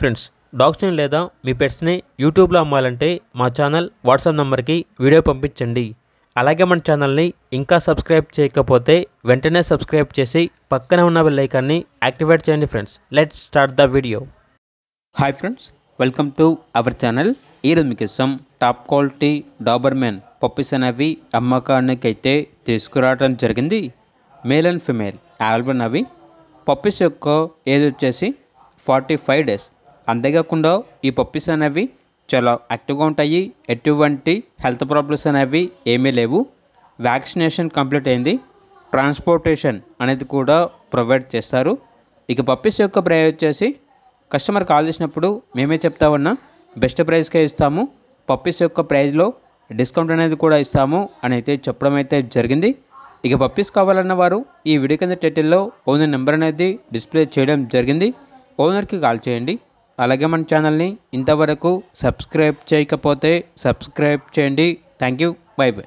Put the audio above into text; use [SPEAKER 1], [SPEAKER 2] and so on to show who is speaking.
[SPEAKER 1] Friends, డాగ్స్ని లేదా మీ పెట్స్ని యూట్యూబ్లో అమ్మాలంటే మా ఛానల్ వాట్సాప్ నెంబర్కి వీడియో పంపించండి. అలాగే మన ఛానల్ని ఇంకా సబ్స్క్రైబ్ చేయకపోతే వెంటనే సబ్స్క్రైబ్ చేసి పక్కనే ఉన్న బెల్ ఐకాన్ని యాక్టివేట్ చేయండి. Friends, let's start the video.
[SPEAKER 2] Hi friends, welcome to our channel. ఈరోజు మీకు టాప్ క్వాలిటీ డాబర్మెన్ పప్పీస్ అనేవి అమ్మకానికి అయితే తీసుకురావడం జరిగింది. మేల్ అండ్ ఫిమేల్ అవైలబుల్ అవి. పప్పీస్ యొక్క ఏజ్ వచ్చేసి 45 days. అంతేకాకుండా ఈ పప్పీస్ అనేవి చాలా యాక్టివ్గా ఉంటాయి. ఎటువంటి హెల్త్ ప్రాబ్లమ్స్ అనేవి ఏమీ లేవు. వ్యాక్సినేషన్ కంప్లీట్ అయింది. ట్రాన్స్పోర్టేషన్ అనేది కూడా ప్రొవైడ్ చేస్తారు. ఇక పప్పీస్ యొక్క ప్రైస్ వచ్చేసి కస్టమర్ కాల్ చేసినప్పుడు మేమే చెప్తా ఉన్నా బెస్ట్ ప్రైస్కే ఇస్తాము, పప్పీస్ యొక్క ప్రైస్లో డిస్కౌంట్ అనేది కూడా ఇస్తాము అని అయితే చెప్పడం అయితే జరిగింది. ఇక పప్పీస్ కావాలన్న వారు ఈ వీడియో కింద టైటిల్లో ఓనర్ నెంబర్ అనేది డిస్ప్లే చేయడం జరిగింది. ఓనర్కి కాల్ చేయండి. అలాగే మన ఛానల్ని ఇంతవరకు సబ్స్క్రైబ్ చేయకపోతే సబ్స్క్రైబ్ చేయండి. Thank you. By by.